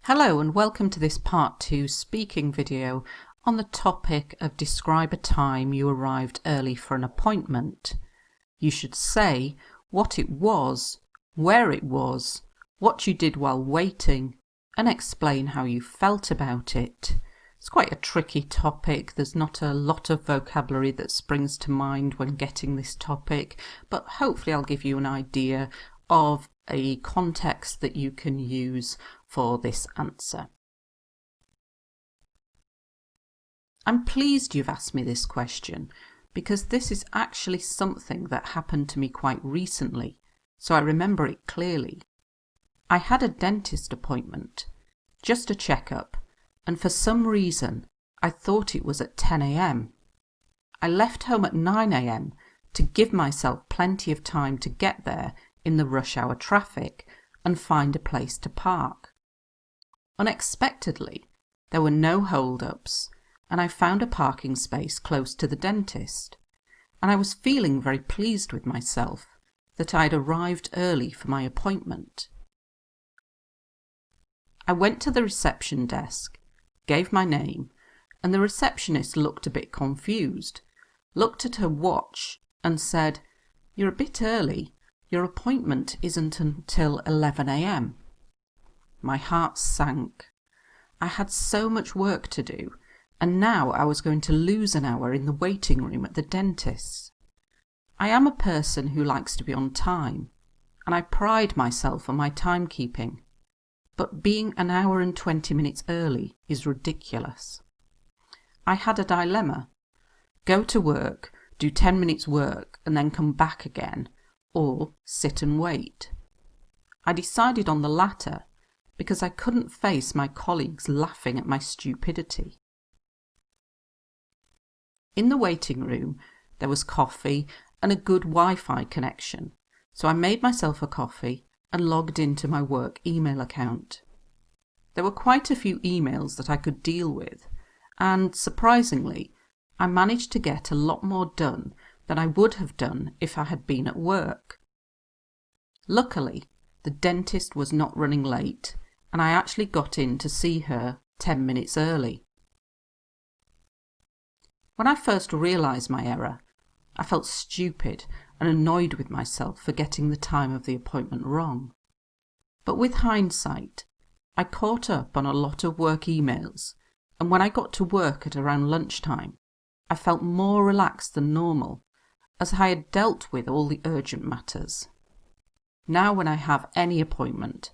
Hello and welcome to this part 2 speaking video on the topic of describe a time you arrived early for an appointment. You should say what it was, where it was, what you did while waiting, and explain how you felt about it. It's quite a tricky topic. There's not a lot of vocabulary that springs to mind when getting this topic, but hopefully I'll give you an idea of a context that you can use for this answer. I'm pleased you've asked me this question because this is actually something that happened to me quite recently, so I remember it clearly. I had a dentist appointment, just a checkup, and for some reason I thought it was at 10 a.m. I left home at 9 a.m. to give myself plenty of time to get there in the rush hour traffic and find a place to park. Unexpectedly, there were no hold-ups, and I found a parking space close to the dentist, and I was feeling very pleased with myself that I'd arrived early for my appointment. I went to the reception desk, gave my name, and the receptionist looked a bit confused, looked at her watch and said, "You're a bit early. Your appointment isn't until 11 a.m. My heart sank. I had so much work to do, and now I was going to lose an hour in the waiting room at the dentist's. I am a person who likes to be on time, and I pride myself on my timekeeping, but being an hour and 20 minutes early is ridiculous. I had a dilemma: go to work, do 10 minutes work, and then come back again, or sit and wait. I decided on the latter because I couldn't face my colleagues laughing at my stupidity. In the waiting room there was coffee and a good Wi-Fi connection, so I made myself a coffee and logged into my work email account. There were quite a few emails that I could deal with, and surprisingly, I managed to get a lot more done than I would have done if I had been at work. Luckily, the dentist was not running late, and I actually got in to see her 10 minutes early. When I first realised my error, I felt stupid and annoyed with myself for getting the time of the appointment wrong. But with hindsight, I caught up on a lot of work emails, and when I got to work at around lunchtime, I felt more relaxed than normal, as I had dealt with all the urgent matters. Now when I have any appointment,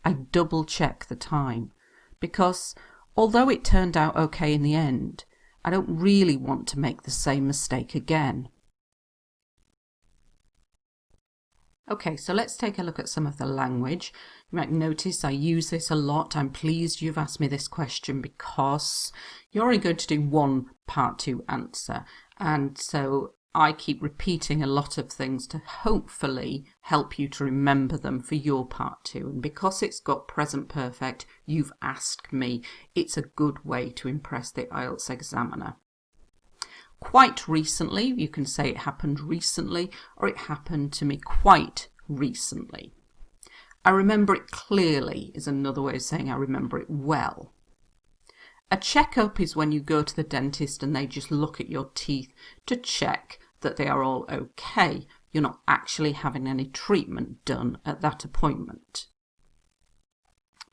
I double check the time, because although it turned out okay in the end, I don't really want to make the same mistake again. Okay, so let's take a look at some of the language. You might notice I use this a lot. I'm pleased you've asked me this question because you're only going to do one part 2 answer, and so I keep repeating a lot of things to hopefully help you to remember them for your part 2. And because it's got present perfect, you've asked me, it's a good way to impress the IELTS examiner. Quite recently, you can say it happened recently, or it happened to me quite recently. I remember it clearly is another way of saying I remember it well. A checkup is when you go to the dentist and they just look at your teeth to check that they are all okay. You're not actually having any treatment done at that appointment.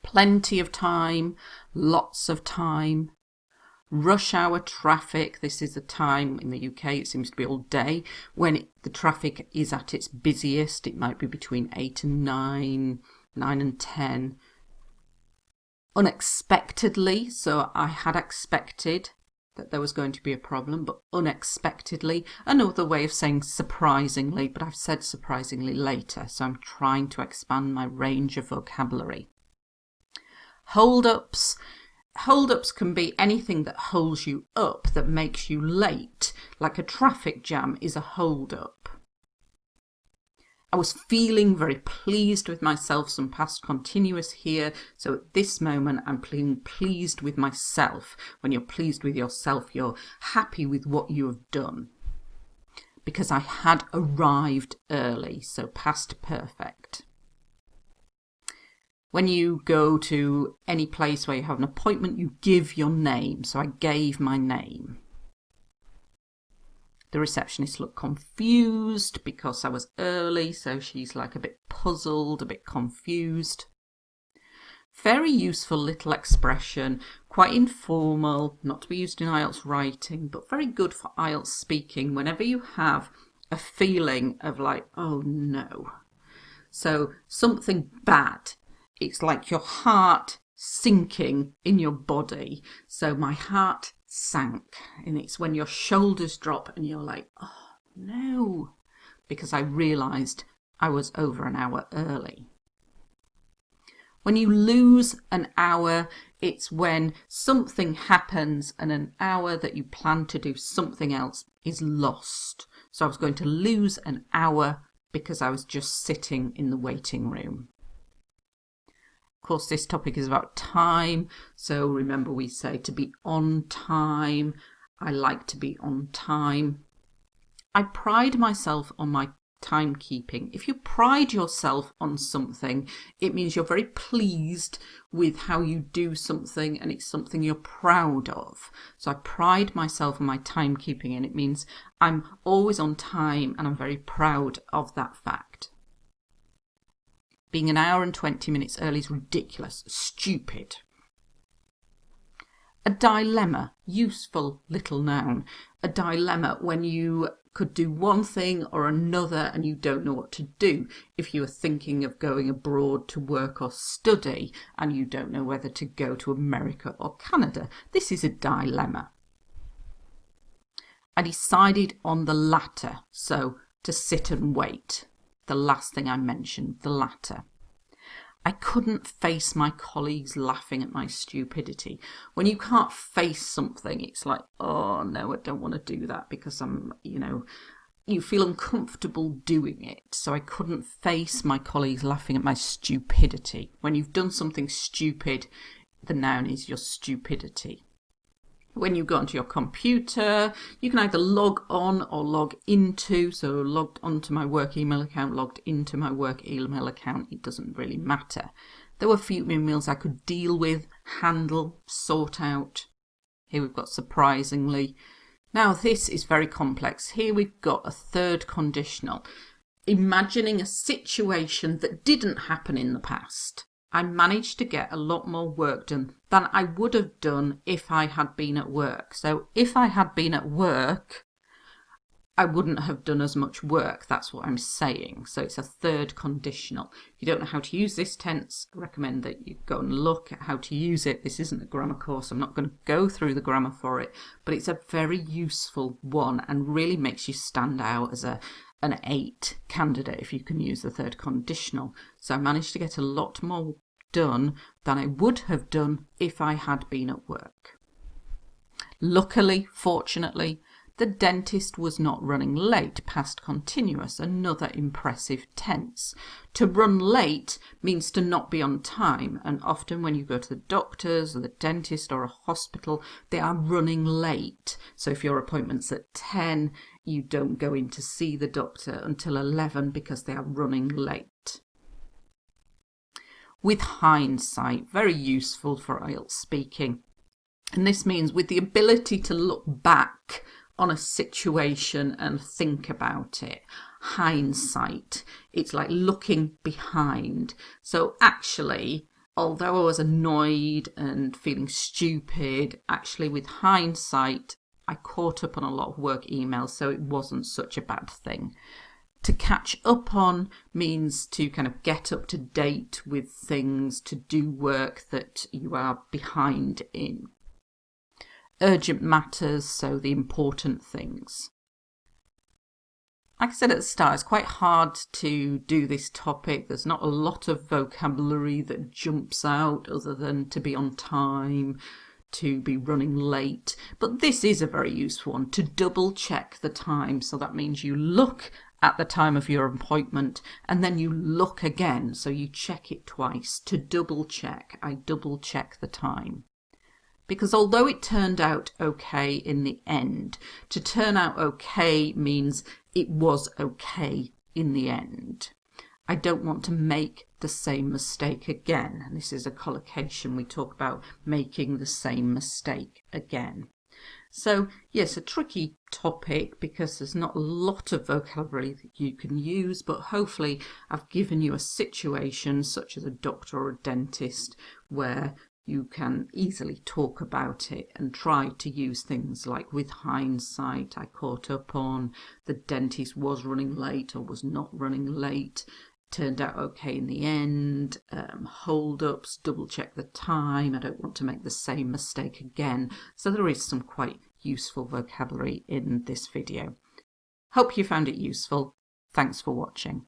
Plenty of time, lots of time. Rush hour traffic, this is the time in the UK, it seems to be all day, when the traffic is at its busiest. It might be between 8 and 9, 9 and 10. Unexpectedly, so I had expected that there was going to be a problem, but unexpectedly, another way of saying surprisingly, but I've said surprisingly later, so I'm trying to expand my range of vocabulary. Hold-ups. Hold-ups can be anything that holds you up, that makes you late, like a traffic jam is a hold-up. I was feeling very pleased with myself, some past continuous here, so at this moment I'm feeling pleased with myself. When you're pleased with yourself, you're happy with what you have done. Because I had arrived early, so past perfect. When you go to any place where you have an appointment, you give your name. So I gave my name. The receptionist looked confused because I was early, so she's like a bit puzzled, a bit confused. Very useful little expression, quite informal, not to be used in IELTS writing, but very good for IELTS speaking whenever you have a feeling of like, oh no. So something bad. It's like your heart sinking in your body. So my heart sank, and it's when your shoulders drop and you're like, oh no, because I realised I was over an hour early. When you lose an hour, it's when something happens and an hour that you plan to do something else is lost. So I was going to lose an hour because I was just sitting in the waiting room. Of course, this topic is about time. So remember, we say to be on time. I like to be on time. I pride myself on my timekeeping. If you pride yourself on something, it means you're very pleased with how you do something and it's something you're proud of. So I pride myself on my timekeeping, and it means I'm always on time and I'm very proud of that fact. Being an hour and 20 minutes early is ridiculous, stupid. A dilemma, useful little noun. A dilemma, when you could do one thing or another and you don't know what to do. If you are thinking of going abroad to work or study and you don't know whether to go to America or Canada, this is a dilemma. I decided on the latter, so to sit and wait. The last thing I mentioned, the latter. I couldn't face my colleagues laughing at my stupidity. When you can't face something, it's like, oh no, I don't want to do that because you feel uncomfortable doing it. So I couldn't face my colleagues laughing at my stupidity. When you've done something stupid, the noun is your stupidity. When you go onto your computer, you can either log on or log into. So logged onto my work email account, logged into my work email account, it doesn't really matter. There were a few emails I could deal with, handle, sort out. Here we've got surprisingly. Now this is very complex. Here we've got a third conditional. Imagining a situation that didn't happen in the past. I managed to get a lot more work done than I would have done if I had been at work. So if I had been at work, I wouldn't have done as much work. That's what I'm saying. So it's a third conditional. If you don't know how to use this tense, I recommend that you go and look at how to use it. This isn't a grammar course. I'm not going to go through the grammar for it, but it's a very useful one and really makes you stand out as an 8 candidate if you can use the third conditional. So I managed to get a lot more done than I would have done if I had been at work. Luckily, fortunately, the dentist was not running late, past continuous, another impressive tense. To run late means to not be on time, and often when you go to the doctors or the dentist or a hospital, they are running late. So if your appointment's at 10, you don't go in to see the doctor until 11 because they are running late. With hindsight, very useful for IELTS speaking. And this means with the ability to look back on a situation and think about it. Hindsight, it's like looking behind. So actually, although I was annoyed and feeling stupid, actually with hindsight, I caught up on a lot of work emails, so it wasn't such a bad thing. To catch up on means to kind of get up to date with things, to do work that you are behind in. Urgent matters, so the important things. Like I said at the start, it's quite hard to do this topic. There's not a lot of vocabulary that jumps out other than to be on time, to be running late. But this is a very useful one, to double check the time. So that means you look at the time of your appointment and then you look again. So you check it twice. To double check, I double check the time. Because although it turned out okay in the end, to turn out okay means it was okay in the end. I don't want to make the same mistake again. And this is a collocation. We talk about making the same mistake again. So yes, a tricky topic because there's not a lot of vocabulary that you can use, but hopefully I've given you a situation such as a doctor or a dentist where you can easily talk about it and try to use things like with hindsight, I caught up on, the dentist was running late or was not running late, turned out okay in the end, hold-ups, double check the time, I don't want to make the same mistake again. So there is some quite useful vocabulary in this video. Hope you found it useful. Thanks for watching.